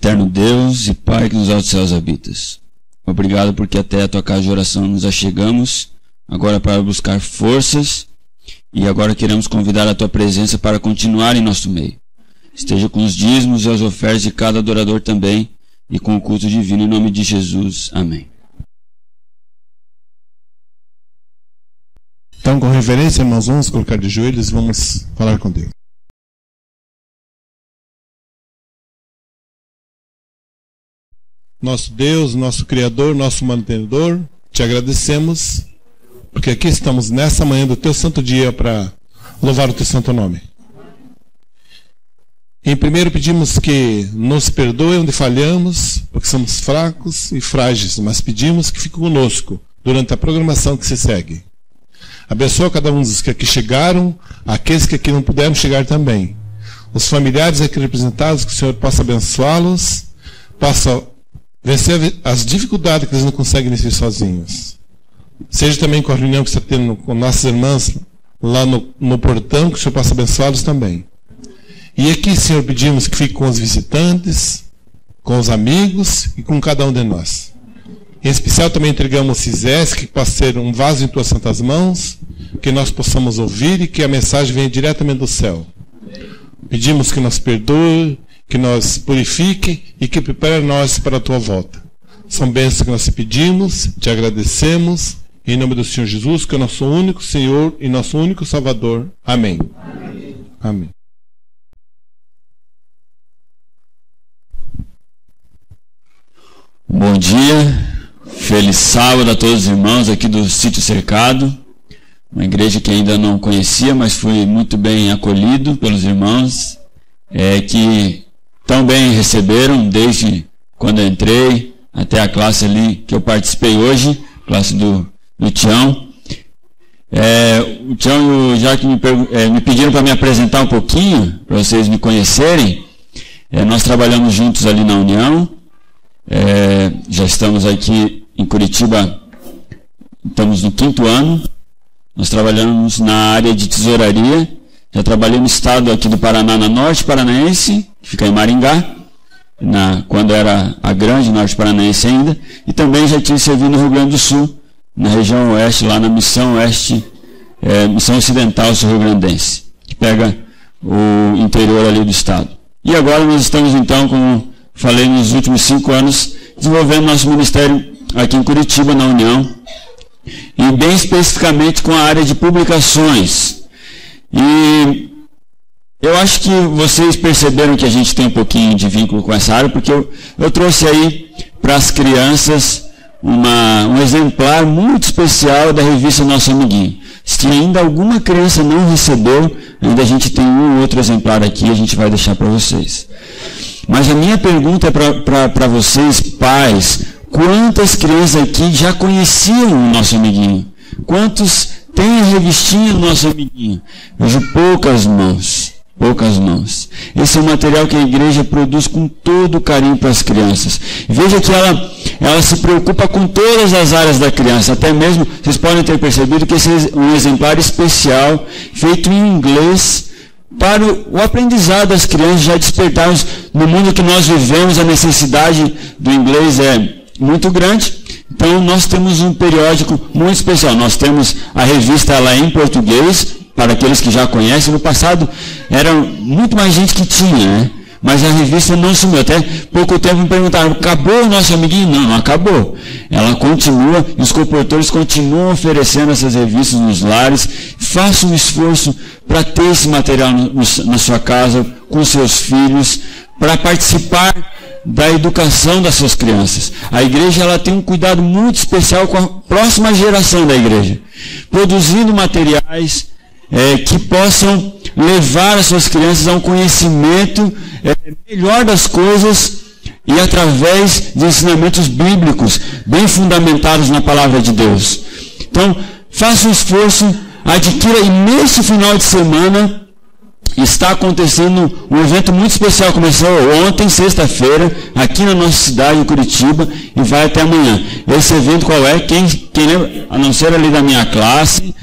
Eterno Deus e Pai que nos altos céus habitas, obrigado porque até a tua casa de oração nos achegamos, agora para buscar forças, e agora queremos convidar a tua presença para continuar em nosso meio. Esteja com os dízimos e as ofertas de cada adorador também, e com o culto divino, em nome de Jesus. Amém. Então, com reverência, irmãos, vamos colocar de joelhos e vamos falar com Deus. Nosso Deus, nosso Criador, nosso mantenedor, te agradecemos, porque aqui estamos nessa manhã do teu santo dia para louvar o teu santo nome. Em primeiro pedimos que nos perdoe onde falhamos, porque somos fracos e frágeis, mas pedimos que fique conosco durante a programação que se segue. Abençoa cada um dos que aqui chegaram, aqueles que aqui não puderam chegar também. Os familiares aqui representados, que o Senhor possa abençoá-los, possa vencer as dificuldades que eles não conseguem vencer sozinhos. Seja também com a reunião que está tendo com nossas irmãs lá no portão, que o Senhor possa abençoá-los também. E aqui, Senhor, pedimos que fique com os visitantes, com os amigos e com cada um de nós. Em especial também entregamos Cisés, que possa ser um vaso em tuas santas mãos, que nós possamos ouvir e que a mensagem venha diretamente do céu. Pedimos que nos perdoe, que nos purifique e que prepare nós para a tua volta. São bênçãos que nós te pedimos, te agradecemos, em nome do Senhor Jesus, que é o nosso único Senhor e nosso único Salvador. Amém. Amém. Amém. Bom dia. Feliz sábado a todos os irmãos aqui do Sítio Cercado, uma igreja que ainda não conhecia, mas fui muito bem acolhido pelos irmãos, que tão bem receberam desde quando eu entrei até a classe ali que eu participei hoje, classe do Tião. O Tião e o Jaque me pediram para me apresentar um pouquinho, para vocês me conhecerem. Nós trabalhamos juntos ali na União. Já estamos aqui em Curitiba, estamos no 5º ano. Nós trabalhamos na área de tesouraria. Já trabalhei no estado aqui do Paraná, na Norte Paranaense, que fica em Maringá, quando era a Grande Norte Paranaense ainda, e também já tive servido no Rio Grande do Sul, na região oeste, lá na Missão Oeste, Missão Ocidental Sul-Rio-Grandense, que pega o interior ali do estado. E agora nós estamos então, como falei, nos últimos 5 anos, desenvolvendo nosso ministério aqui em Curitiba, na União, e bem especificamente com a área de publicações. E eu acho que vocês perceberam que a gente tem um pouquinho de vínculo com essa área, porque eu trouxe aí para as crianças um exemplar muito especial da revista Nosso Amiguinho. Se ainda alguma criança não recebeu, ainda a gente tem um ou outro exemplar aqui, a gente vai deixar para vocês. Mas a minha pergunta é para vocês, pais: quantas crianças aqui já conheciam o Nosso Amiguinho? Quantos têm a revistinha do Nosso Amiguinho? Vejo poucas mãos. Poucas mãos. Esse é um material que a igreja produz com todo carinho para as crianças. Veja que ela se preocupa com todas as áreas da criança. Até mesmo, vocês podem ter percebido que esse é um exemplar especial, feito em inglês, para o aprendizado das crianças, já despertarmos no mundo que nós vivemos. A necessidade do inglês é muito grande. Então nós temos um periódico muito especial. Nós temos a revista ela em português, para aqueles que já conhecem. No passado era muito mais gente que tinha, né? Mas a revista não sumiu. Até pouco tempo me perguntaram: acabou o Nosso Amiguinho? Não, não acabou. Ela continua, e os comportores continuam oferecendo essas revistas nos lares. Faça um esforço para ter esse material na sua casa, com seus filhos, para participar da educação das suas crianças. A igreja ela tem um cuidado muito especial com a próxima geração da igreja, produzindo materiais que possam levar as suas crianças a um conhecimento melhor das coisas, e através de ensinamentos bíblicos bem fundamentados na palavra de Deus. Então, faça um esforço, adquira, e nesse final de semana está acontecendo um evento muito especial. Começou ontem, sexta-feira, aqui na nossa cidade, em Curitiba, e vai até amanhã. Esse evento qual é? Quem lembra? A não ser ali da minha classe,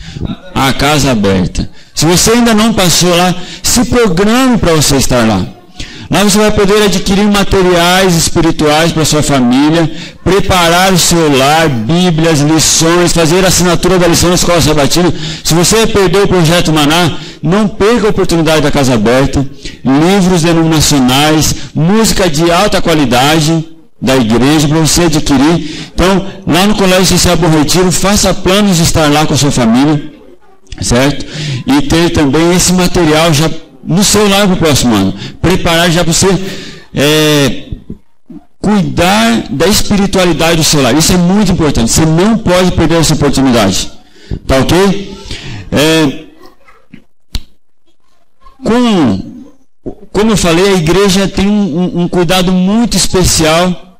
a Casa Aberta. Se você ainda não passou lá, se programe para você estar lá. Lá você vai poder adquirir materiais espirituais para sua família, preparar o seu lar, bíblias, lições, fazer a assinatura da lição na escola sabatina. Se você perdeu o projeto Maná, não perca a oportunidade da Casa Aberta, livros denominacionais, música de alta qualidade da igreja para você adquirir. Então, lá no Colégio Social Bom Retiro, faça planos de estar lá com a sua família, certo? E ter também esse material já no seu lar para o próximo ano. Preparar já para você cuidar da espiritualidade do seu lar. Isso é muito importante. Você não pode perder essa oportunidade. Tá ok? Como eu falei, a igreja tem um cuidado muito especial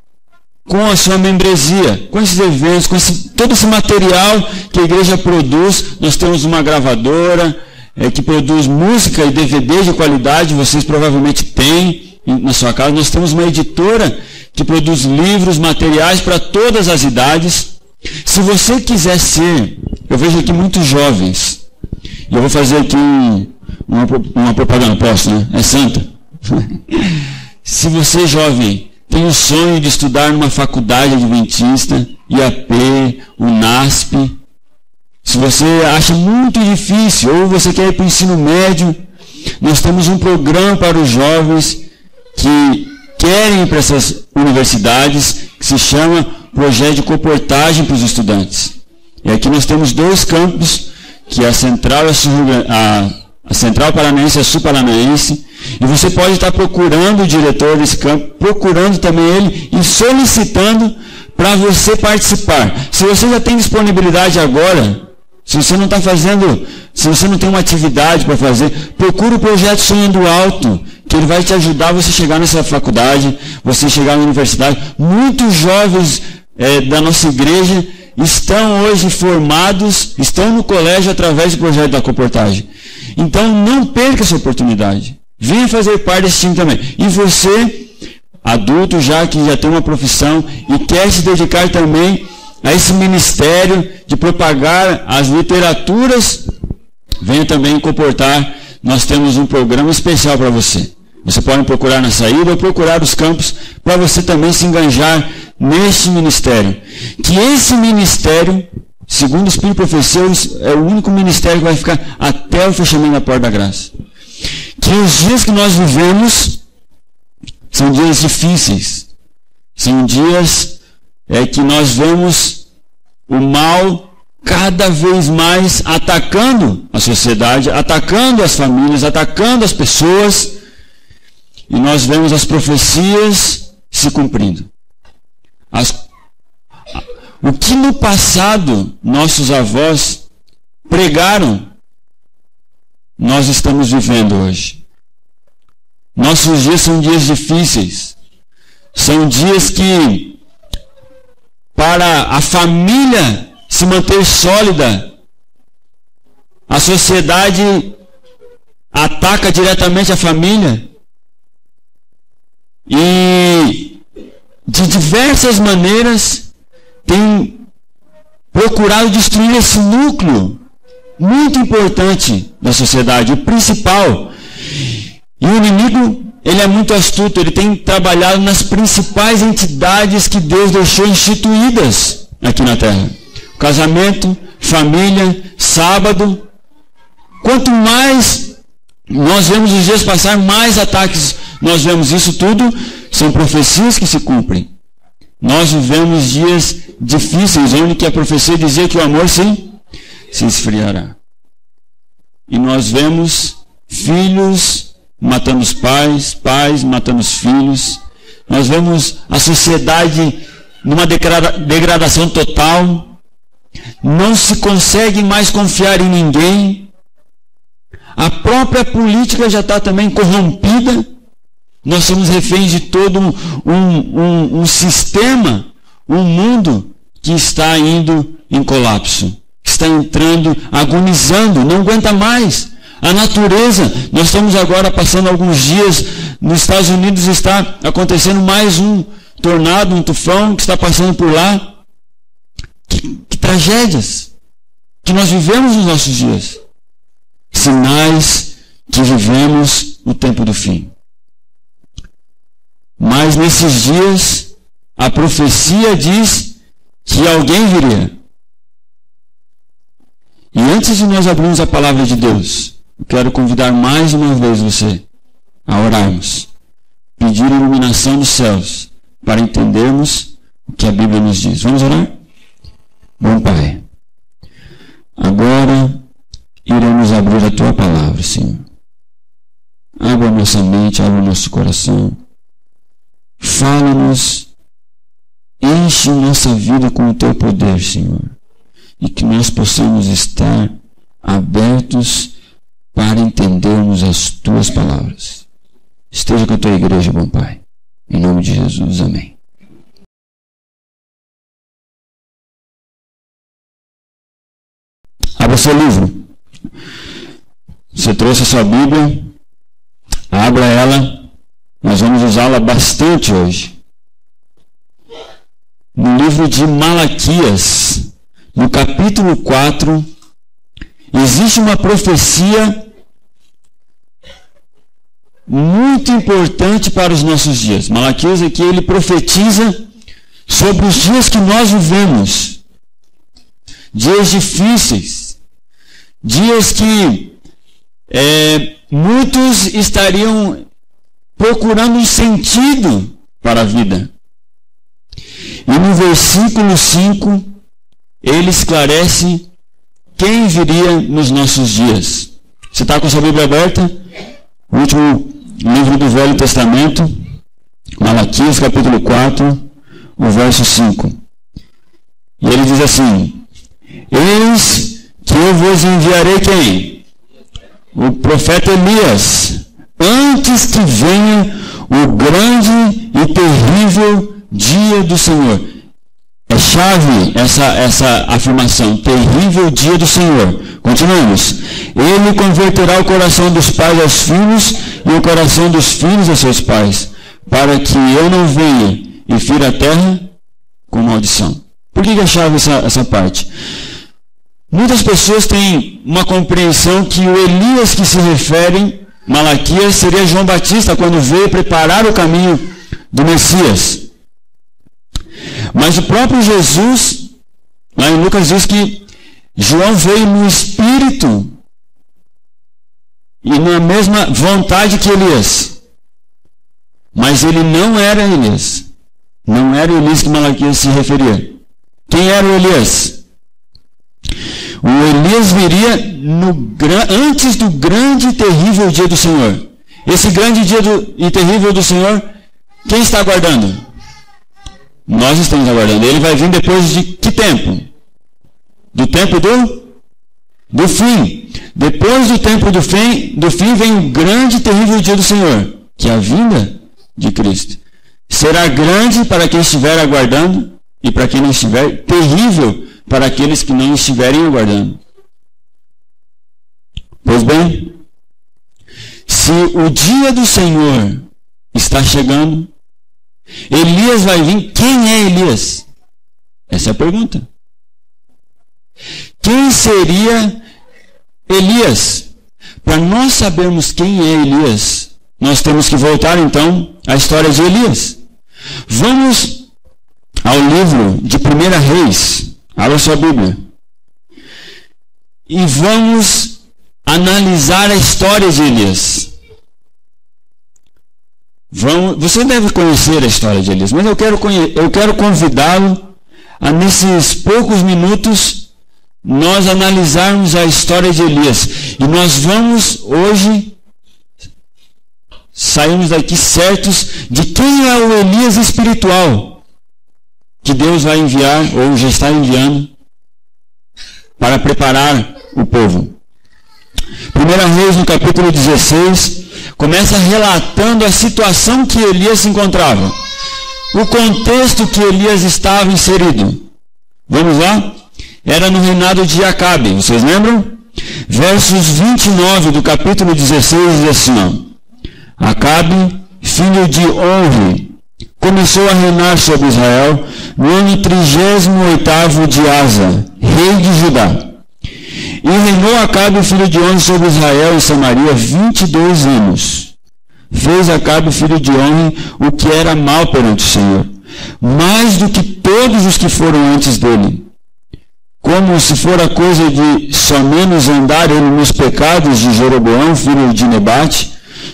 com a sua membresia, com esses eventos, com todo esse material que a igreja produz. Nós temos uma gravadora que produz música e DVD de qualidade, vocês provavelmente têm na sua casa. Nós temos uma editora que produz livros, materiais para todas as idades. Se você quiser ser, eu vejo aqui muitos jovens, e eu vou fazer aqui uma propaganda, posso, né? É santa. Se você, jovem, tem o sonho de estudar numa faculdade adventista, IAP, UNASP, se você acha muito difícil, ou você quer ir para o ensino médio, nós temos um programa para os jovens que querem ir para essas universidades, que se chama Projeto de Comportagem para os Estudantes. E aqui nós temos 2 campos, que é a Central Paranaense e a Sul Paranaense, e você pode estar procurando o diretor desse campo, procurando também ele e solicitando para você participar. Se você já tem disponibilidade agora, se você não está fazendo, se você não tem uma atividade para fazer, procure o projeto Sonhando Alto, que ele vai te ajudar a você chegar nessa faculdade, você chegar na universidade. Muitos jovens da nossa igreja estão hoje formados, estão no colégio através do projeto da comportagem. Então não perca essa oportunidade. Venha fazer parte desse time também. E você, adulto já, que já tem uma profissão e quer se dedicar também a esse ministério de propagar as literaturas, venha também comportar. Nós temos um programa especial para você. Você pode procurar na saída ou procurar os campos para você também se enganjar neste ministério. Que esse ministério, segundo o Espírito e Profecia, é o único ministério que vai ficar até o fechamento da Porta da Graça. Que os dias que nós vivemos são dias difíceis. São dias que nós vemos o mal cada vez mais atacando a sociedade, atacando as famílias, atacando as pessoas. E nós vemos as profecias se cumprindo. O que no passado nossos avós pregaram, nós estamos vivendo hoje. Nossos dias são dias difíceis. São dias que, para a família se manter sólida, a sociedade ataca diretamente a família. E de diversas maneiras tem procurado destruir esse núcleo muito importante da sociedade, o principal. E o inimigo, ele é muito astuto, ele tem trabalhado nas principais entidades que Deus deixou instituídas aqui na terra. Casamento, família, sábado. Quanto mais nós vemos os dias passar, mais ataques nós vemos. Isso tudo são profecias que se cumprem. Nós vivemos dias difíceis, onde que a profecia dizia que o amor se esfriará. E nós vemos filhos matando os pais, pais matando os filhos. Nós vemos a sociedade numa degradação total. Não se consegue mais confiar em ninguém. A própria política já está também corrompida. Nós somos reféns de todo um sistema, um mundo que está indo em colapso, que está entrando, agonizando, não aguenta mais. A natureza, nós estamos agora passando alguns dias, nos Estados Unidos está acontecendo mais um tornado, um tufão que está passando por lá. Que tragédias que nós vivemos nos nossos dias. Sinais que vivemos no tempo do fim. Mas nesses dias, a profecia diz que alguém viria. E antes de nós abrirmos a palavra de Deus, eu quero convidar mais uma vez você a orarmos, pedir a iluminação dos céus, para entendermos o que a Bíblia nos diz. Vamos orar? Bom Pai, agora iremos abrir a Tua palavra, Senhor. Abra a nossa mente, abra o nosso coração. Fala-nos, enche nossa vida com o Teu poder, Senhor. E que nós possamos estar abertos para entendermos as Tuas palavras. Esteja com a Tua igreja, bom Pai. Em nome de Jesus, amém. Abra seu livro. Você trouxe a sua Bíblia. Abra ela. Nós vamos usá-la bastante hoje. No livro de Malaquias, no capítulo 4, existe uma profecia muito importante para os nossos dias. Malaquias aqui, ele profetiza sobre os dias que nós vivemos. Dias difíceis. Dias que muitos estariam procurando um sentido para a vida. E no versículo 5, ele esclarece quem viria nos nossos dias. Você está com a sua Bíblia aberta? O último livro do Velho Testamento, Malaquias, capítulo 4, o verso 5. E ele diz assim: eis que eu vos enviarei quem? O profeta Elias, antes que venha o grande e terrível dia do Senhor. É chave essa afirmação, terrível dia do Senhor. Continuamos. Ele converterá o coração dos pais aos filhos e o coração dos filhos a seus pais, para que eu não venha e fira a terra com maldição. Por que é chave essa parte? Muitas pessoas têm uma compreensão que o Elias que se refere, Malaquias, seria João Batista quando veio preparar o caminho do Messias. Mas o próprio Jesus, lá em Lucas, diz que João veio no Espírito e na mesma vontade que Elias. Mas ele não era Elias. Não era o Elias que Malaquias se referia. Quem era o Elias? O Elias viria antes do grande e terrível dia do Senhor. Esse grande dia e terrível do Senhor, quem está aguardando? Nós estamos aguardando. Ele vai vir depois de que tempo? Do tempo do fim. Depois do tempo do fim vem o grande e terrível dia do Senhor, que é a vinda de Cristo. Será grande para quem estiver aguardando e para quem não estiver, terrível para aqueles que não estiverem aguardando. Pois bem, se o dia do Senhor está chegando, Elias vai vir. Quem é Elias? Essa é a pergunta. Quem seria Elias? Para nós sabermos quem é Elias, nós temos que voltar então à história de Elias. Vamos ao livro de 1 Reis. Abra sua Bíblia. E vamos analisar a história de Elias. Você deve conhecer a história de Elias, mas eu quero convidá-lo a, nesses poucos minutos, nós analisarmos a história de Elias. E nós vamos hoje sairmos daqui certos de quem é o Elias espiritual que Deus vai enviar, ou já está enviando, para preparar o povo. 1 Reis, no capítulo 16, começa relatando a situação que Elias se encontrava, o contexto que Elias estava inserido. Vamos lá? Era no reinado de Acabe, vocês lembram? Versos 29 do capítulo 16 diz assim, ó: Acabe, filho de Onri, começou a reinar sobre Israel no ano 38º de Asa, rei de Judá. E reinou Acabe, filho de Onri, sobre Israel e Samaria 22 anos. fez Acabe, filho de Omri, o que era mal perante o Senhor, mais do que todos os que foram antes dele. Como se fora coisa de somente andar ele nos pecados de Jeroboão, filho de Nebate,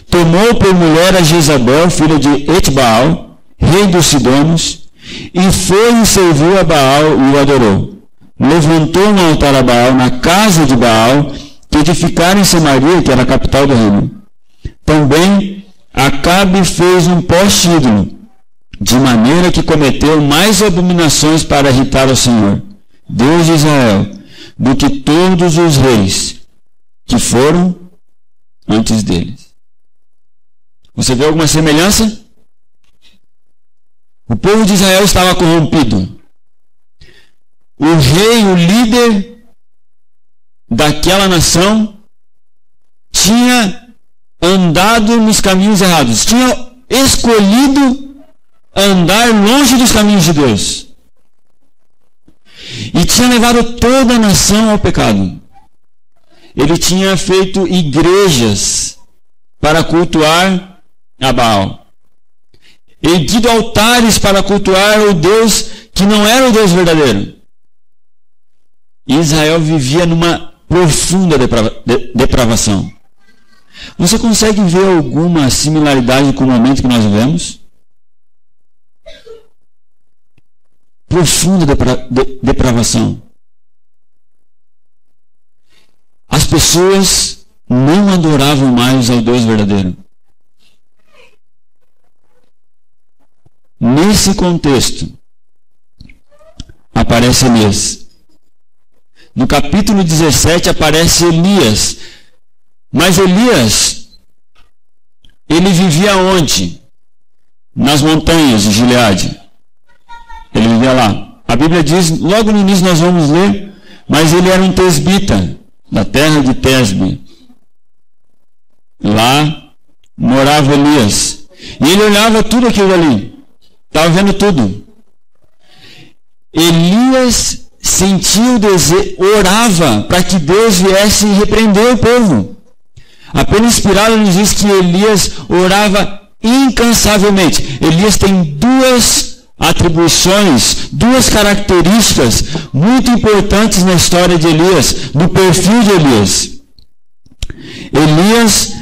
tomou por mulher a Jezabel, filha de Etbaal, rei dos Sidonos, e foi e serviu a Baal e o adorou. Levantou um altar a Baal na casa de Baal, que edificaram em Samaria, que era a capital do reino. Também Acabe fez um poste ídolo, de maneira que cometeu mais abominações para irritar ao Senhor, Deus de Israel, do que todos os reis que foram antes deles. Você vê alguma semelhança? O povo de Israel estava corrompido. O rei, o líder daquela nação, tinha andado nos caminhos errados, tinha escolhido andar longe dos caminhos de Deus. E tinha levado toda a nação ao pecado. Ele tinha feito igrejas para cultuar a Baal. Erguido altares para cultuar o Deus que não era o Deus verdadeiro. Israel vivia numa profunda depravação. Você consegue ver alguma similaridade com o momento que nós vivemos? Profunda depravação. As pessoas não adoravam mais ao Deus verdadeiro. Nesse contexto, aparece Elias. No capítulo 17 aparece Elias. Mas Elias, ele vivia onde? Nas montanhas de Gileade. Ele vivia lá. A Bíblia diz, logo no início nós vamos ler, mas ele era um tesbita, da terra de Tesbe. Lá morava Elias. E ele olhava tudo aquilo ali. Estava vendo tudo. Elias sentiu o desejo, orava para que Deus viesse repreender o povo. A pena inspirada nos diz que Elias orava incansavelmente. Elias tem duas atribuições, duas características muito importantes na história de Elias, no perfil de Elias. Elias,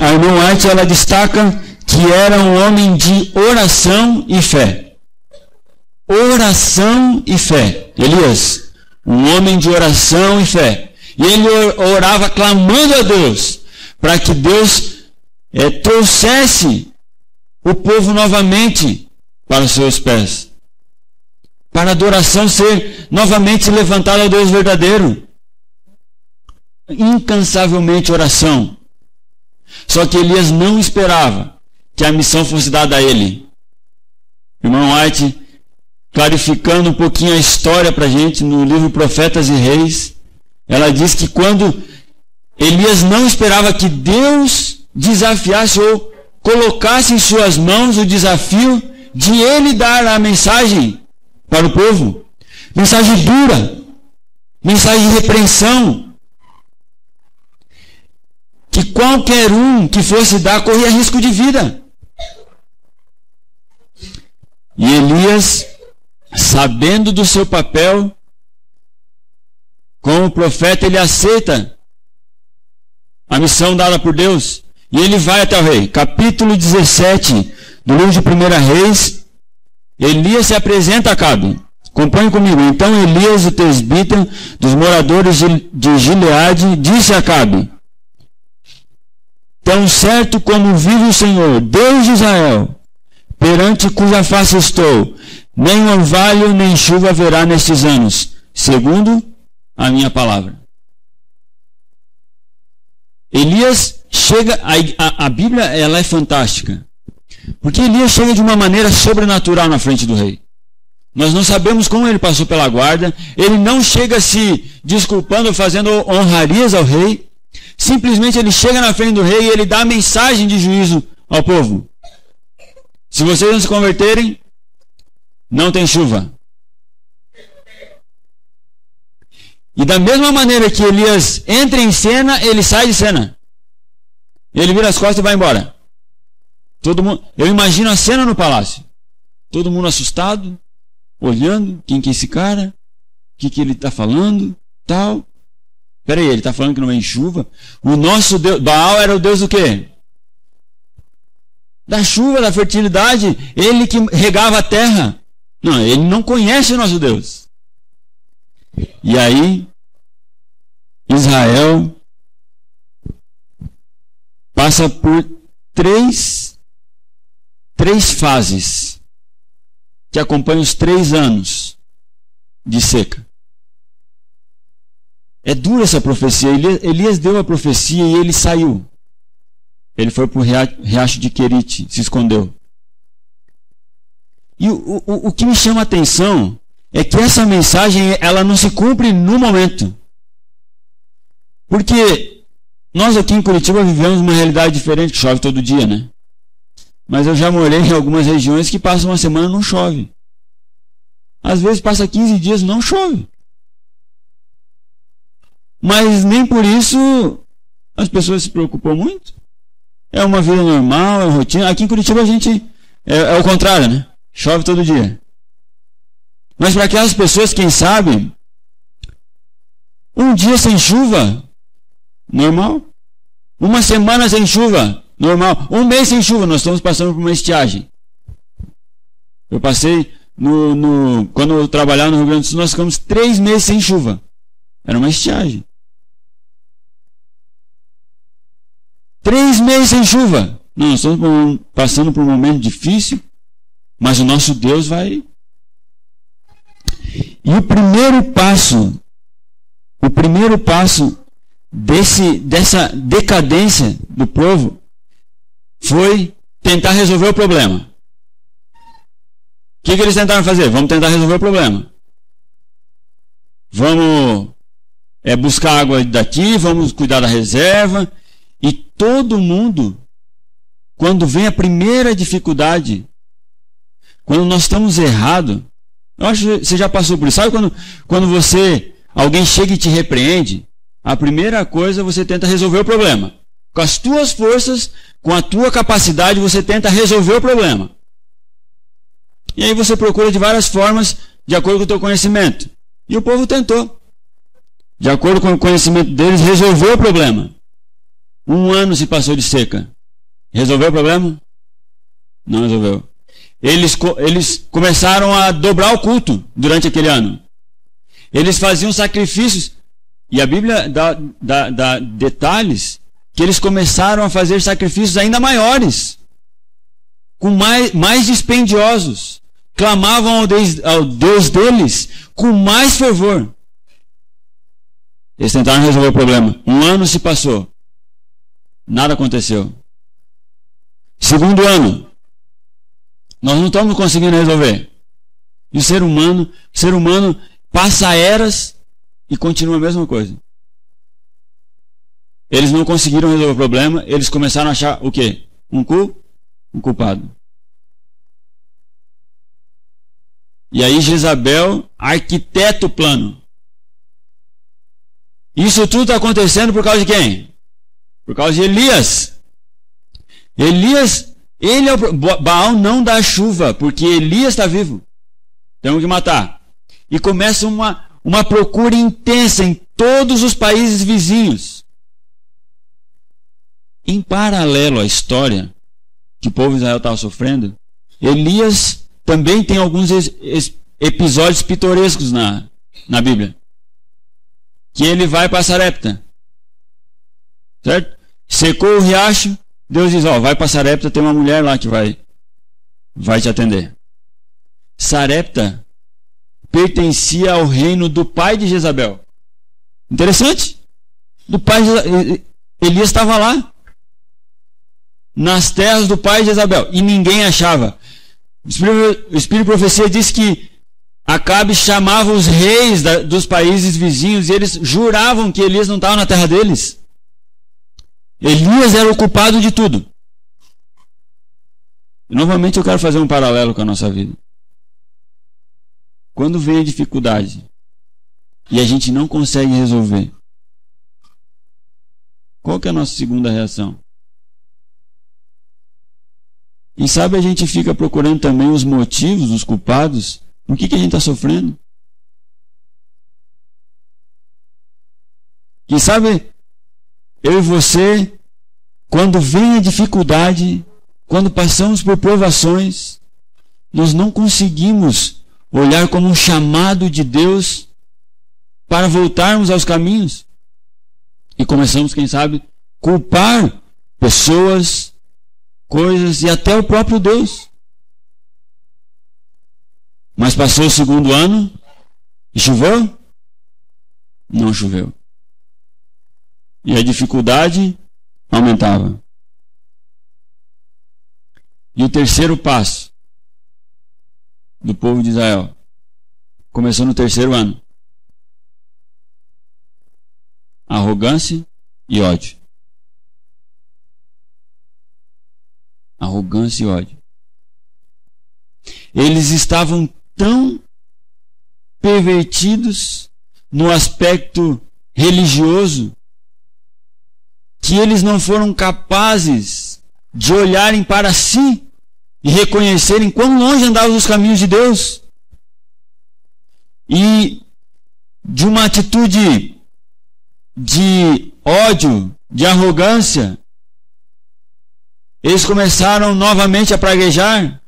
a irmã White, ela destaca que era um homem de oração e fé. Oração e fé. Elias, um homem de oração e fé. E ele orava clamando a Deus para que Deus trouxesse o povo novamente para os seus pés. Para a adoração ser novamente levantada ao Deus verdadeiro. Incansavelmente oração. Só que Elias não esperava que a missão fosse dada a ele. Irmão White, clarificando um pouquinho a história para a gente, no livro Profetas e Reis, ela diz que quando Elias não esperava que Deus desafiasse ou colocasse em suas mãos o desafio de ele dar a mensagem para o povo. Mensagem dura, mensagem de repreensão, que qualquer um que fosse dar corria risco de vida. E Elias, sabendo do seu papel como profeta, ele aceita a missão dada por Deus. E ele vai até o rei. Capítulo 17 do livro de 1 Reis. Elias se apresenta a Acabe. Acompanhe comigo. Então Elias, o tesbita dos moradores de Gileade, disse a Acabe: tão certo como vive o Senhor, Deus de Israel, perante cuja face estou, nem orvalho nem chuva haverá nestes anos, segundo a minha palavra. Elias chega, a Bíblia ela é fantástica, porque Elias chega de uma maneira sobrenatural na frente do rei. Nós não sabemos como ele passou pela guarda, ele não chega se desculpando ou fazendo honrarias ao rei, simplesmente ele chega na frente do rei e ele dá a mensagem de juízo ao povo. Se vocês não se converterem, não tem chuva. E da mesma maneira que Elias entra em cena, ele sai de cena. Ele vira as costas e vai embora. Todo mundo, eu imagino a cena no palácio. Todo mundo assustado, olhando, quem que é esse cara? O que ele está falando? Tal. Espera aí, ele está falando que não vem chuva? O nosso Deus, Baal era o Deus do quê? Da chuva, da fertilidade. Ele que regava a terra. Não, ele não conhece o nosso Deus. E aí, Israel passa por três fases que acompanham os 3 anos de seca. É dura essa profecia. Elias deu a profecia e ele saiu. Ele foi para o riacho de Querite, se escondeu. E o que me chama a atenção é que essa mensagem ela não se cumpre no momento. Porque nós aqui em Curitiba vivemos uma realidade diferente, que chove todo dia, né? Mas eu já morei em algumas regiões que passa uma semana e não chove. Às vezes passa 15 dias e não chove. Mas nem por isso as pessoas se preocupam muito. É uma vida normal, é uma rotina. Aqui em Curitiba a gente é o contrário, né? Chove todo dia. Mas para aquelas pessoas, quem sabe, um dia sem chuva, normal. Uma semana sem chuva, normal. Um mês sem chuva, nós estamos passando por uma estiagem. Eu passei, quando eu trabalhava no Rio Grande do Sul, nós ficamos 3 meses sem chuva. Era uma estiagem. 3 meses sem chuva. Não, nós estamos passando por um momento difícil, mas o nosso Deus vai... E o primeiro passo dessa decadência do povo foi tentar resolver o problema. O que eles tentaram fazer? Vamos tentar resolver o problema. Vamos buscar água daqui, vamos cuidar da reserva. E todo mundo, quando vem a primeira dificuldade, quando nós estamos errados, eu acho que você já passou por isso. Sabe quando alguém chega e te repreende, a primeira coisa você tenta resolver o problema. Com as tuas forças, com a tua capacidade, você tenta resolver o problema. E aí você procura de várias formas, de acordo com o teu conhecimento. E o povo tentou. De acordo com o conhecimento deles, resolveu o problema. 1 ano se passou de seca. Resolveu o problema? Não resolveu. Eles começaram a dobrar o culto durante aquele ano. Eles faziam sacrifícios. E a Bíblia dá detalhes que eles começaram a fazer sacrifícios ainda maiores, com mais dispendiosos. Clamavam ao Deus deles com mais fervor. Eles tentaram resolver o problema. 1 ano se passou. Nada aconteceu. 2º ano. Nós não estamos conseguindo resolver. E o ser humano passa eras e continua a mesma coisa. Eles não conseguiram resolver o problema, eles começaram a achar o quê? Um culpado. E aí Jezabel arquiteta o plano. Isso tudo está acontecendo por causa de quem? Por causa de Elias. Elias, ele é o... Baal não dá chuva, porque Elias está vivo. Temos que matar. E começa uma procura intensa em todos os países vizinhos. Em paralelo à história que o povo de Israel estava sofrendo, Elias também tem alguns episódios pitorescos na Bíblia. Que ele vai para Sarepta. Certo? Secou o riacho, Deus diz, vai para Sarepta, tem uma mulher lá que vai te atender. Sarepta pertencia ao reino do pai de Jezabel. Interessante? Do pai de Elias estava lá. Nas terras do pai de Jezabel. E ninguém achava. O Espírito de Profecia diz que Acabe chamava os reis dos países vizinhos e eles juravam que Elias não estava na terra deles. Elias era o culpado de tudo. E, novamente eu quero fazer um paralelo com a nossa vida. Quando vem a dificuldade e a gente não consegue resolver, qual que é a nossa segunda reação? E sabe, a gente fica procurando também os motivos, os culpados. Por que a gente está sofrendo? E sabe, eu e você, quando vem a dificuldade, quando passamos por provações, nós não conseguimos olhar como um chamado de Deus para voltarmos aos caminhos. E começamos, quem sabe, culpar pessoas, coisas e até o próprio Deus. Mas passou o segundo ano e choveu? Não choveu. E a dificuldade aumentava. E o terceiro passo do povo de Israel começou no terceiro ano. Arrogância e ódio. Arrogância e ódio. Eles estavam tão pervertidos no aspecto religioso que eles não foram capazes de olharem para si e reconhecerem quão longe andavam dos caminhos de Deus. E de uma atitude de ódio, de arrogância, eles começaram novamente a praguejar,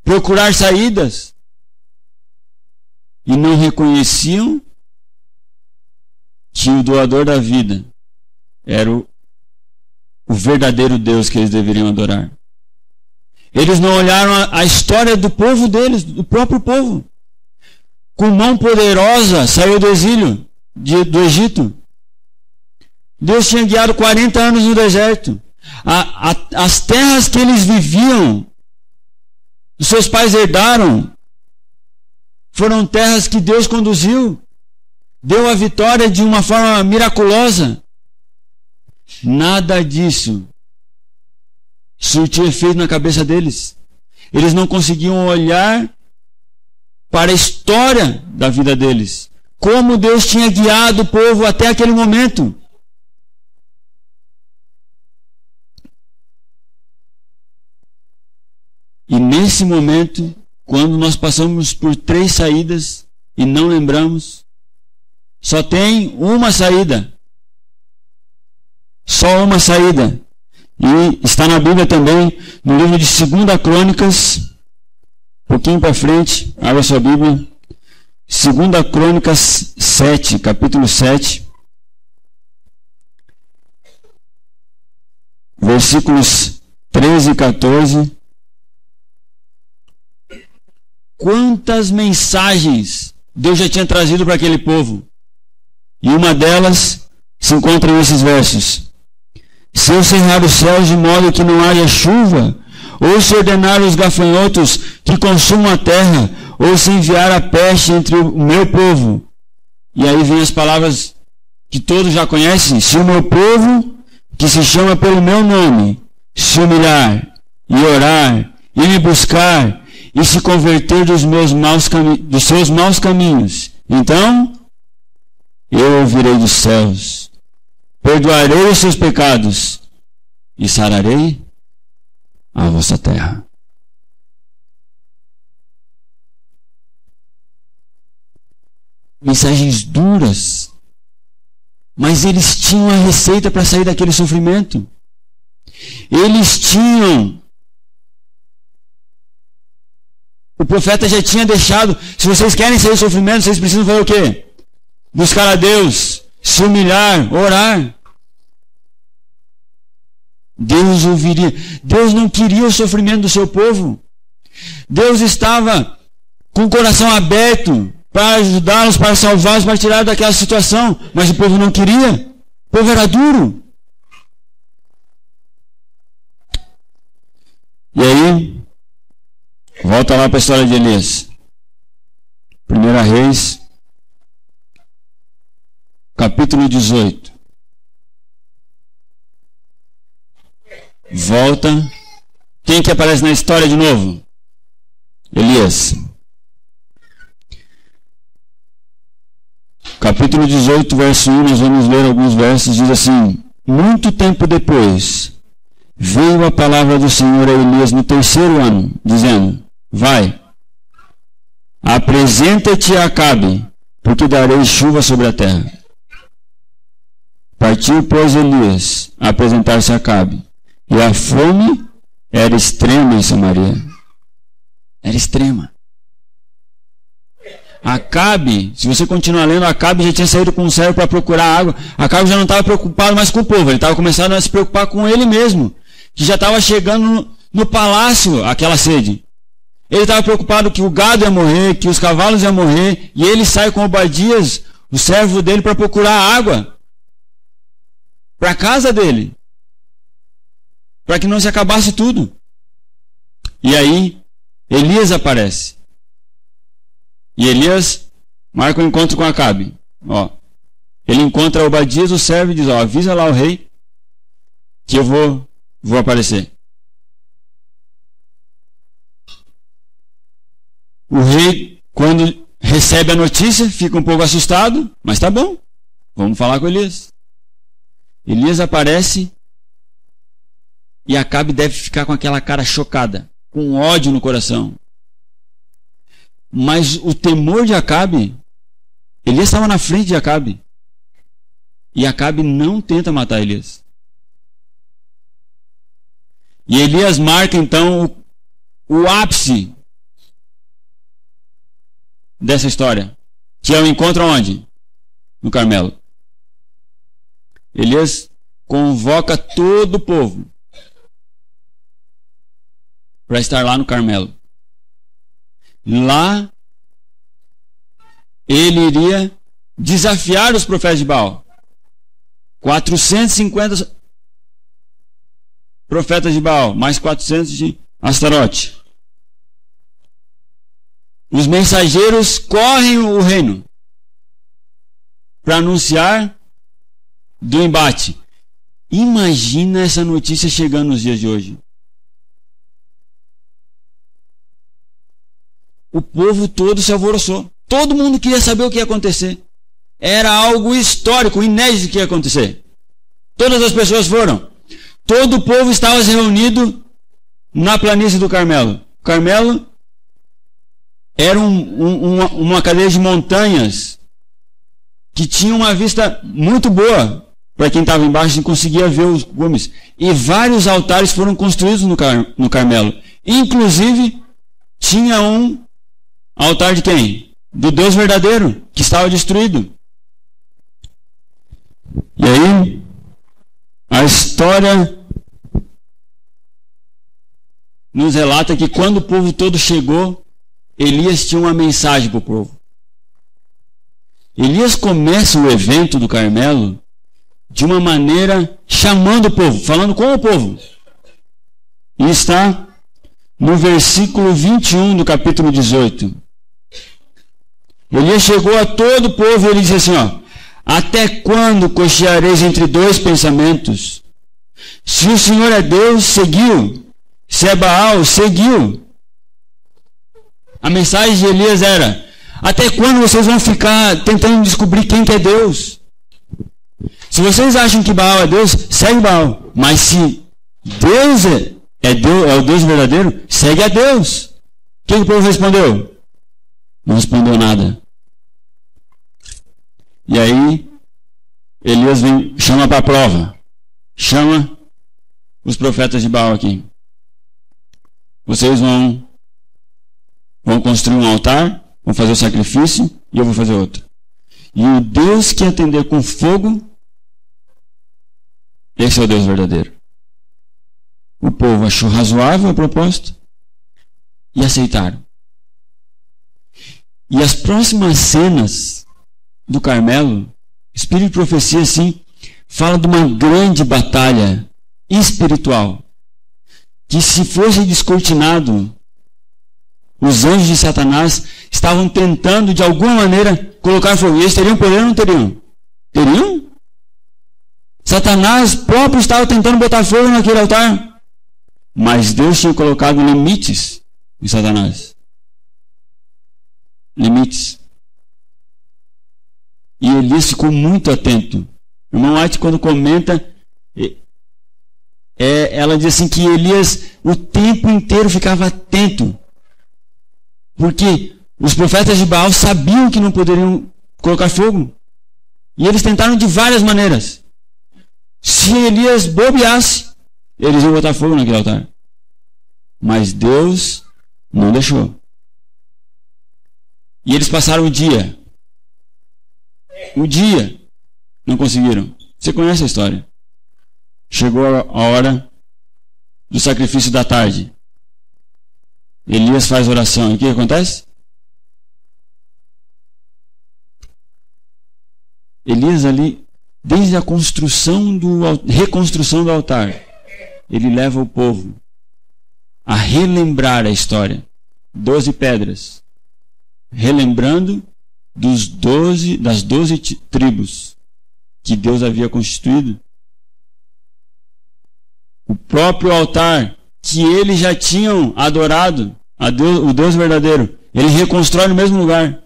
procurar saídas, e não reconheciam que o doador da vida era o verdadeiro Deus que eles deveriam adorar. Eles não olharam a história do povo deles, do próprio povo. Com mão poderosa saiu do exílio, do Egito. Deus tinha guiado 40 anos no deserto. As terras que eles viviam, os seus pais herdaram, foram terras que Deus conduziu, deu a vitória de uma forma miraculosa. Nada disso surtiu efeito na cabeça deles. Eles não conseguiam olhar para a história da vida deles, como Deus tinha guiado o povo até aquele momento. E nesse momento, quando nós passamos por 3 saídas e não lembramos, só tem uma saída. Só uma saída. E está na Bíblia também, no livro de 2 Crônicas, um pouquinho para frente, abra sua Bíblia. 2 Crônicas 7, capítulo 7, versículos 13 e 14. Quantas mensagens Deus já tinha trazido para aquele povo. E uma delas se encontra nesses versos. Se eu cerrar os céus de modo que não haja chuva, ou se ordenar os gafanhotos que consumam a terra, ou se enviar a peste entre o meu povo. E aí vem as palavras que todos já conhecem. Se o meu povo, que se chama pelo meu nome, se humilhar e orar e me buscar e se converter dos seus maus caminhos, então eu ouvirei dos céus, perdoarei os seus pecados e sararei a vossa terra. Mensagens duras, mas eles tinham a receita para sair daquele sofrimento. Eles tinham. O profeta já tinha deixado, se vocês querem sair do sofrimento, vocês precisam fazer o quê? Buscar a Deus, se humilhar, orar. Deus ouviria. Deus não queria o sofrimento do seu povo. Deus estava com o coração aberto para ajudá-los, para salvá-los, para tirar daquela situação. Mas o povo não queria. O povo era duro. E aí, volta lá para a história de Elias. 1 Reis, capítulo 18. Volta. Quem que aparece na história de novo? Elias. Capítulo 18, verso 1, nós vamos ler alguns versos. Diz assim: muito tempo depois, veio a palavra do Senhor a Elias no 3º ano, dizendo: vai, apresenta-te a Acabe, porque darei chuva sobre a terra. Partiu, pois, Elias a apresentar-se a Acabe, e a fome era extrema em Samaria. Era extrema. Acabe, se você continuar lendo, Acabe já tinha saído com um servo para procurar água. Acabe já não estava preocupado mais com o povo, ele estava começando a se preocupar com ele mesmo, que já estava chegando no palácio aquela sede. Ele estava preocupado que o gado ia morrer, que os cavalos iam morrer, e ele sai com Obadias, o servo dele, para procurar água para a casa dele, para que não se acabasse tudo. E aí Elias aparece. E Elias marca um encontro com Acabe. Ele encontra Obadias, o servo, e diz: avisa lá o rei que eu vou aparecer. O rei, quando recebe a notícia, fica um pouco assustado, mas tá bom, vamos falar com Elias. Elias aparece e Acabe deve ficar com aquela cara chocada, com ódio no coração. Mas o temor de Acabe, Elias estava na frente de Acabe. E Acabe não tenta matar Elias. E Elias marca então o ápice dessa história, que é o encontro aonde? No Carmelo. Elias convoca todo o povo para estar lá no Carmelo. Lá ele iria desafiar os profetas de Baal. 450 profetas de Baal, mais 400 de Astarote. Os mensageiros correm o reino para anunciar do embate. Imagina essa notícia chegando nos dias de hoje. O povo todo se alvoroçou. Todo mundo queria saber o que ia acontecer. Era algo histórico, inédito que ia acontecer. Todas as pessoas foram. Todo o povo estava reunido na planície do Carmelo. O Carmelo era uma cadeia de montanhas que tinha uma vista muito boa para quem estava embaixo e conseguia ver os gumes. E vários altares foram construídos no Carmelo. Inclusive, tinha um altar de quem? Do Deus verdadeiro, que estava destruído. E aí, a história nos relata que quando o povo todo chegou, Elias tinha uma mensagem para o povo. Elias começa o evento do Carmelo de uma maneira chamando o povo, falando com o povo. E está no versículo 21 do capítulo 18. Elias chegou a todo o povo e ele disse assim: até quando cocheareis entre dois pensamentos? Se o Senhor é Deus, seguiu. Se é Baal, seguiu. A mensagem de Elias era: até quando vocês vão ficar tentando descobrir quem que é Deus? Se vocês acham que Baal é Deus, segue Baal. Mas se Deus é o Deus verdadeiro, segue a Deus. O que o povo respondeu? Não respondeu nada. E aí, Elias chama para a prova. Chama os profetas de Baal aqui. Vocês vão construir um altar, vão fazer o sacrifício, e eu vou fazer outro. E o Deus que atender com fogo, esse é o Deus verdadeiro. O povo achou razoável a proposta e aceitaram. E as próximas cenas do Carmelo, Espírito de Profecia, assim, fala de uma grande batalha espiritual, que se fosse descortinado, os anjos de Satanás estavam tentando de alguma maneira colocar fogo. E eles teriam poder ou não teriam? Teriam? Satanás próprio estava tentando botar fogo naquele altar, mas Deus tinha colocado limites em Satanás. Limites. E Elias ficou muito atento. O irmão White, quando comenta, ela diz assim que Elias o tempo inteiro ficava atento. Porque os profetas de Baal sabiam que não poderiam colocar fogo. E eles tentaram de várias maneiras. Se Elias bobeasse, eles iam botar fogo naquele altar. Mas Deus não deixou. E eles passaram o dia. Não conseguiram. Você conhece a história. Chegou a hora do sacrifício da tarde. Elias faz oração. E o que acontece? Elias ali, desde a reconstrução do altar, ele leva o povo a relembrar a história. 12 pedras. Relembrando das 12 tribos que Deus havia constituído. O próprio altar que eles já tinham adorado, o Deus verdadeiro, ele reconstrói no mesmo lugar.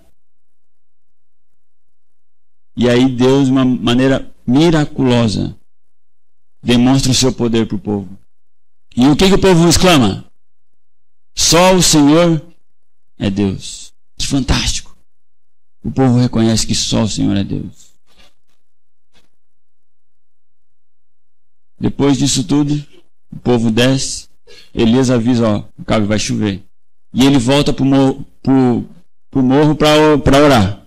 E aí Deus, de uma maneira miraculosa, demonstra o seu poder para o povo. E o que o povo exclama? Só o Senhor é Deus. Fantástico. O povo reconhece que só o Senhor é Deus. Depois disso tudo, o povo desce, Elias avisa, Acabe, vai chover. E ele volta pro morro para orar.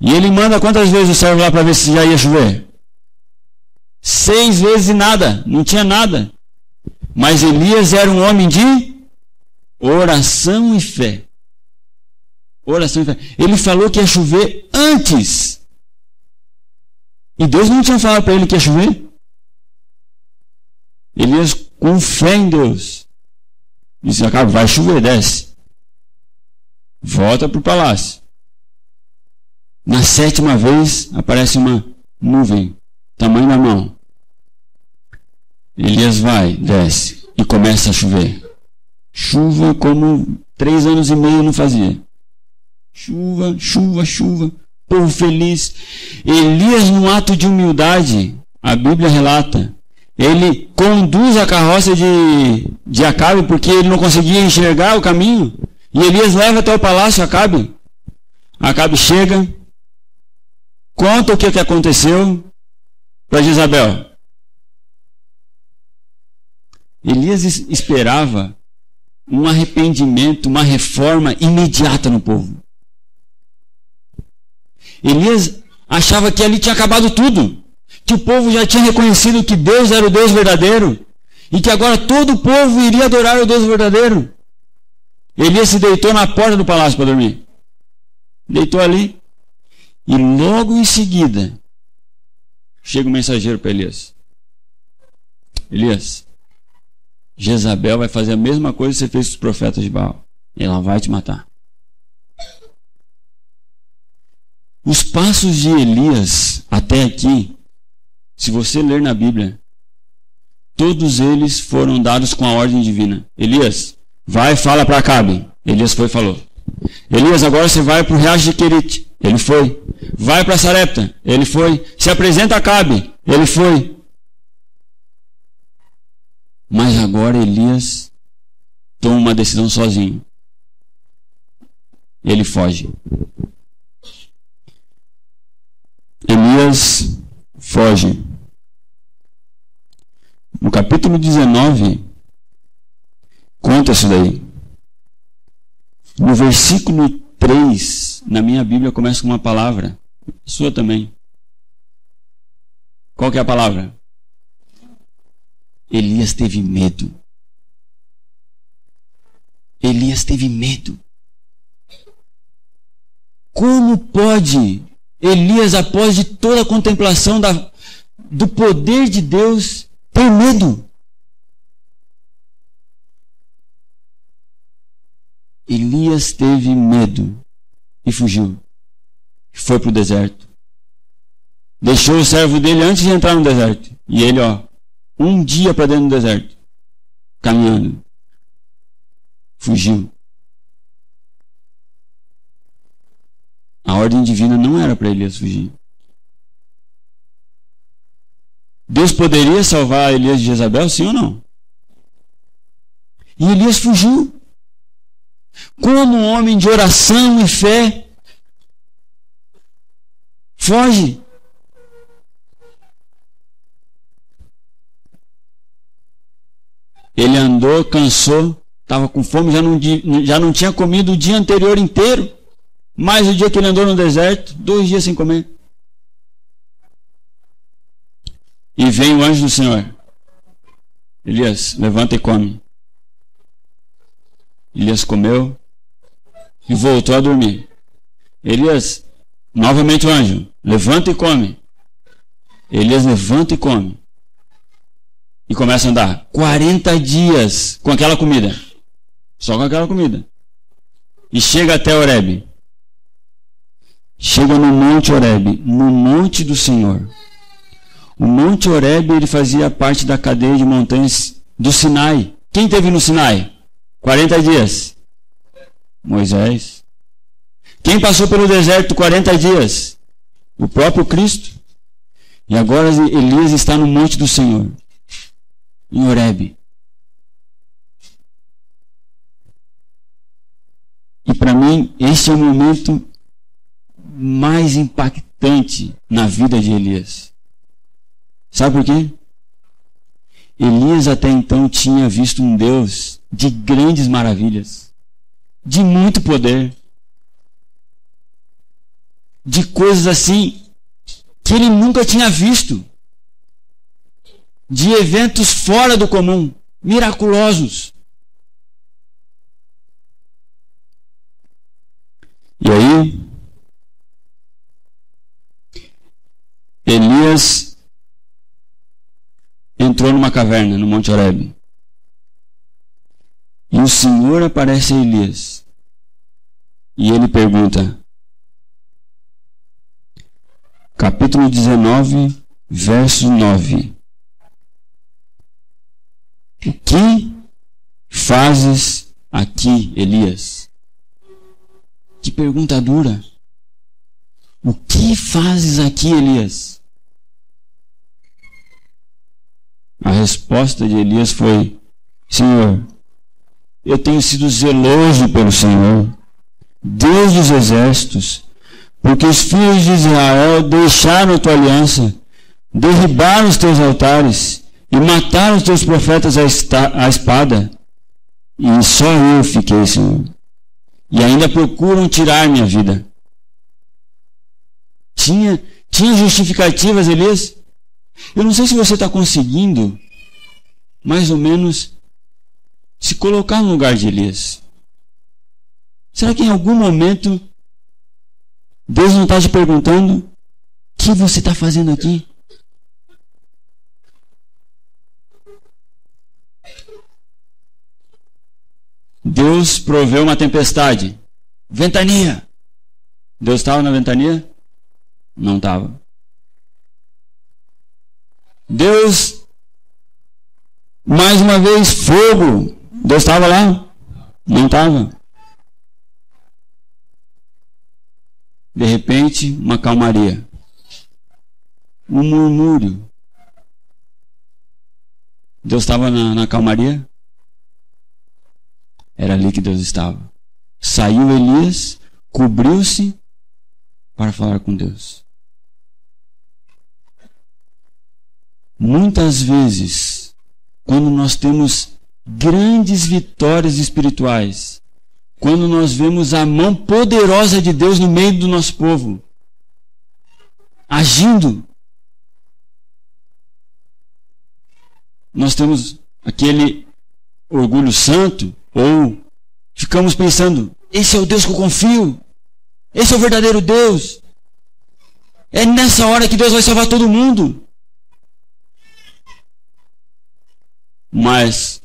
E ele manda quantas vezes o servo lá para ver se já ia chover? 6 vezes e nada, não tinha nada. Mas Elias era um homem de oração e fé. Oração e fé. Ele falou que ia chover antes. E Deus não tinha falado para ele que ia chover. Elias, com fé em Deus, disse: Acabe, vai chover, desce. Volta para o palácio. Na 7ª vez, aparece uma nuvem, tamanho da mão. Elias vai, desce, e começa a chover. Chuva como 3 anos e meio não fazia. Chuva, chuva, chuva. Povo feliz. Elias, num ato de humildade, a Bíblia relata, ele conduz a carroça de Acabe, porque ele não conseguia enxergar o caminho. E Elias leva até o palácio Acabe. Acabe chega, conta o que aconteceu para Jezabel. Elias esperava um arrependimento, uma reforma imediata no povo. Elias achava que ali tinha acabado tudo. Que o povo já tinha reconhecido que Deus era o Deus verdadeiro. E que agora todo o povo iria adorar o Deus verdadeiro. Elias se deitou na porta do palácio para dormir. Deitou ali. E logo em seguida, chega um mensageiro para Elias. Elias, Jezabel vai fazer a mesma coisa que você fez com os profetas de Baal. Ela vai te matar. Os passos de Elias até aqui, se você ler na Bíblia, todos eles foram dados com a ordem divina. Elias, vai e fala para Acabe. Elias foi e falou. Elias, agora você vai para o riacho de Querite. Ele foi. Vai para Sarepta. Ele foi. Se apresenta a Acabe. Ele foi. Mas agora Elias toma uma decisão sozinho. Ele foge. Elias foge. No capítulo 19, conta isso daí. No versículo 3, na minha Bíblia, começa com uma palavra. Sua também. Qual que é a palavra? Elias teve medo. Elias teve medo. Como pode Elias, após de toda a contemplação do poder de Deus, ter medo? Elias teve medo e fugiu. Foi para o deserto. Deixou o servo dele antes de entrar no deserto. E ele, um dia para dentro do deserto, caminhando. Fugiu. A ordem divina não era para Elias fugir. Deus poderia salvar Elias de Jezabel, sim ou não? E Elias fugiu. Como um homem de oração e fé foge. Ele andou, cansou, estava com fome, já não tinha comido o dia anterior inteiro. Mais o dia que ele andou no deserto, 2 dias sem comer. E vem o anjo do Senhor. Elias, levanta e come. Elias comeu e voltou a dormir. Elias, novamente o anjo, levanta e come. Elias levanta e come. E começa a andar 40 dias com aquela comida. Só com aquela comida. E chega até Horebe. Chega no Monte Horebe, no Monte do Senhor. O Monte Horebe, ele fazia parte da cadeia de montanhas do Sinai. Quem teve no Sinai? 40 dias. Moisés. Quem passou pelo deserto 40 dias? O próprio Cristo. E agora Elias está no Monte do Senhor, em Horebe. E para mim, este é o momento mais impactante na vida de Elias. Sabe por quê? Elias até então tinha visto um Deus de grandes maravilhas, de muito poder, de coisas assim que ele nunca tinha visto, de eventos fora do comum, miraculosos. E aí, Elias entrou numa caverna no Monte Horebe. E o Senhor aparece a Elias. E ele pergunta, capítulo 19, verso 9. O que fazes aqui, Elias? Que pergunta dura. O que fazes aqui, Elias? A resposta de Elias foi, Senhor, eu tenho sido zeloso pelo Senhor, Deus dos exércitos, porque os filhos de Israel deixaram a tua aliança, derribaram os teus altares e mataram os teus profetas à espada. E só eu fiquei, Senhor. E ainda procuram tirar minha vida. Tinha justificativas, Elias? Eu não sei se você está conseguindo, mais ou menos, se colocar no lugar de Elias. Será que em algum momento Deus não está te perguntando o que você está fazendo aqui? Deus proveu uma tempestade. Ventania. Deus estava na ventania? Não estava. Deus, mais uma vez, fogo. Deus estava lá? Não estava. De repente, uma calmaria. Um murmúrio. Deus estava na calmaria? Era ali que Deus estava. Saiu Elias, cobriu-se para falar com Deus. Muitas vezes, quando nós temos grandes vitórias espirituais, quando nós vemos a mão poderosa de Deus no meio do nosso povo, agindo, nós temos aquele orgulho santo, ou ficamos pensando, esse é o Deus que eu confio, esse é o verdadeiro Deus, é nessa hora que Deus vai salvar todo mundo. Mas,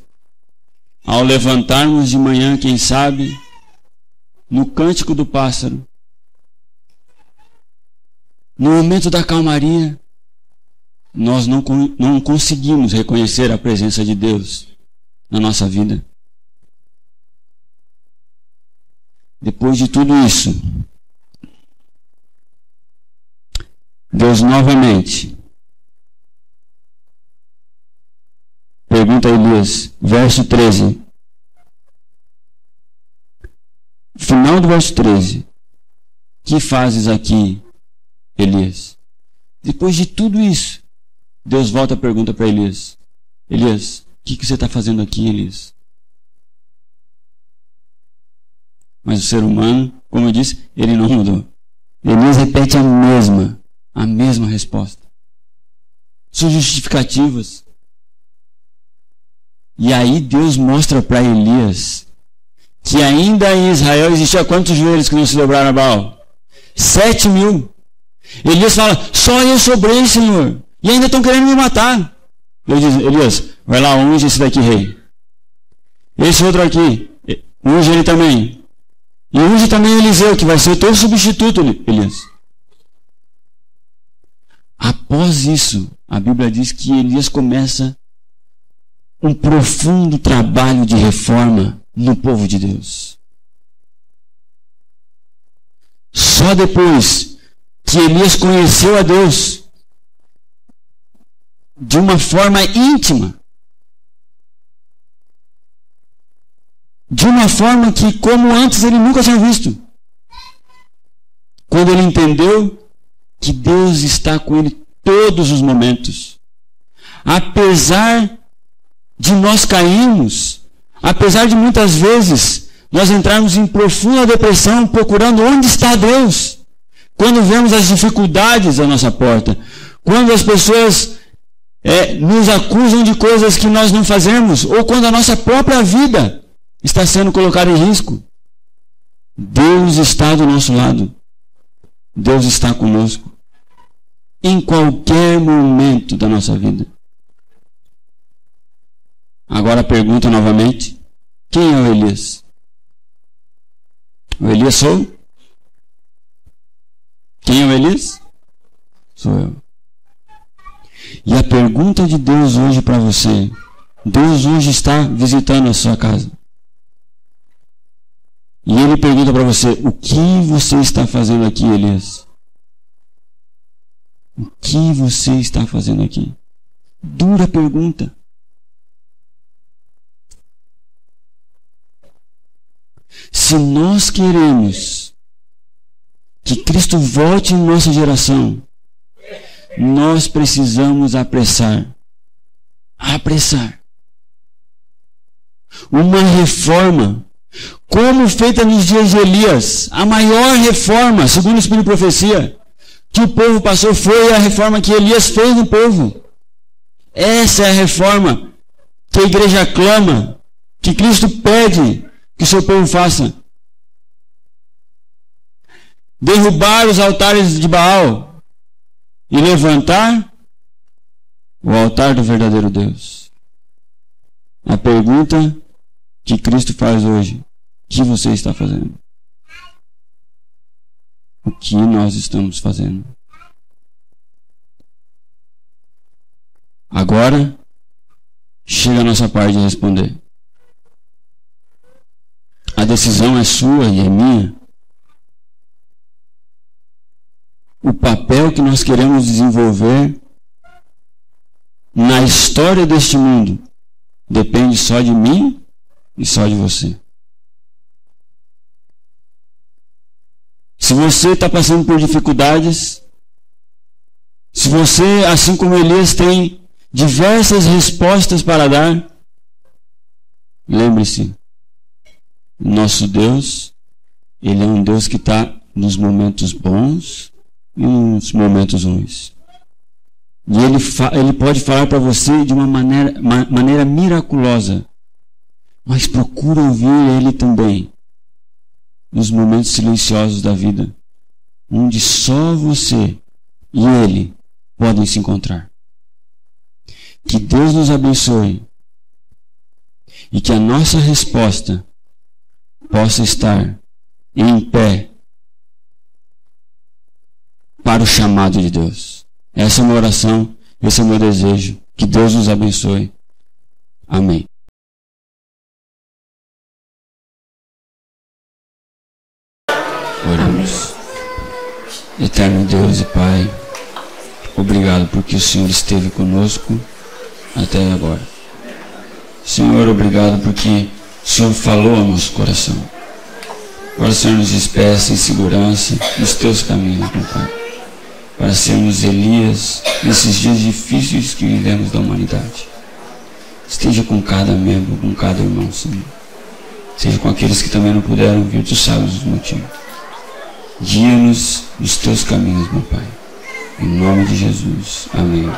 ao levantarmos de manhã, quem sabe, no cântico do pássaro, no momento da calmaria, nós não conseguimos reconhecer a presença de Deus na nossa vida. Depois de tudo isso, Deus novamente pergunta a Elias, verso 13. Final do verso 13. Que fazes aqui, Elias? Depois de tudo isso, Deus volta a pergunta para Elias. Elias, o que você está fazendo aqui, Elias? Mas o ser humano, como eu disse, ele não mudou. Elias repete a mesma resposta. São justificativas. E aí Deus mostra para Elias que ainda em Israel existia quantos joelhos que não se dobraram a Baal? 7.000. Elias fala, só eu sobrei, Senhor. E ainda estão querendo me matar. Deus diz, Elias, vai lá, unge esse daqui, rei. Esse outro aqui, unge ele também. E unge também Eliseu, que vai ser o teu substituto, Elias. Após isso, a Bíblia diz que Elias começa um profundo trabalho de reforma no povo de Deus. Só depois que Elias conheceu a Deus de uma forma íntima, de uma forma que, como antes, ele nunca tinha visto. Quando ele entendeu que Deus está com ele todos os momentos. Apesar de nós cairmos, apesar de muitas vezes nós entrarmos em profunda depressão procurando onde está Deus. Quando vemos as dificuldades à nossa porta, quando as pessoas nos acusam de coisas que nós não fazemos, ou quando a nossa própria vida está sendo colocada em risco, Deus está do nosso lado. Deus está conosco em qualquer momento da nossa vida. Agora pergunta novamente, quem é o Elias? O Elias sou? Quem é o Elias? Sou eu. E a pergunta de Deus hoje para você, Deus hoje está visitando a sua casa. E Ele pergunta para você, o que você está fazendo aqui, Elias? O que você está fazendo aqui? Dura pergunta. Se nós queremos que Cristo volte em nossa geração, nós precisamos apressar. Uma reforma, como feita nos dias de Elias, a maior reforma, segundo o Espírito de Profecia, que o povo passou foi a reforma que Elias fez no povo. Essa é a reforma que a igreja clama, que Cristo pede que o seu povo faça. Derrubar os altares de Baal e levantar o altar do verdadeiro Deus. A pergunta que Cristo faz hoje, o que você está fazendo? O que nós estamos fazendo? Agora, chega a nossa parte de responder. A decisão é sua e é minha. O papel que nós queremos desenvolver na história deste mundo depende só de mim e só de você. Se você está passando por dificuldades, se você, assim como Elias, tem diversas respostas para dar, lembre-se, nosso Deus, Ele é um Deus que está nos momentos bons e nos momentos ruins. E Ele pode falar para você de uma maneira miraculosa, mas procura ouvir Ele também nos momentos silenciosos da vida, onde só você e Ele podem se encontrar. Que Deus nos abençoe e que a nossa resposta possa estar em pé para o chamado de Deus. Essa é a minha oração, esse é o meu desejo. Que Deus nos abençoe. Amém. Oramos. Eterno Deus e Pai, obrigado porque o Senhor esteve conosco até agora. Senhor, obrigado porque o Senhor falou ao nosso coração. Agora, Senhor, nos despeça em segurança nos teus caminhos, meu Pai, para sermos Elias nesses dias difíceis que vivemos da humanidade. Esteja com cada membro, com cada irmão, Senhor. Seja com aqueles que também não puderam vir, tu sabes os motivos. Guia-nos nos teus caminhos, meu Pai. Em nome de Jesus. Amém.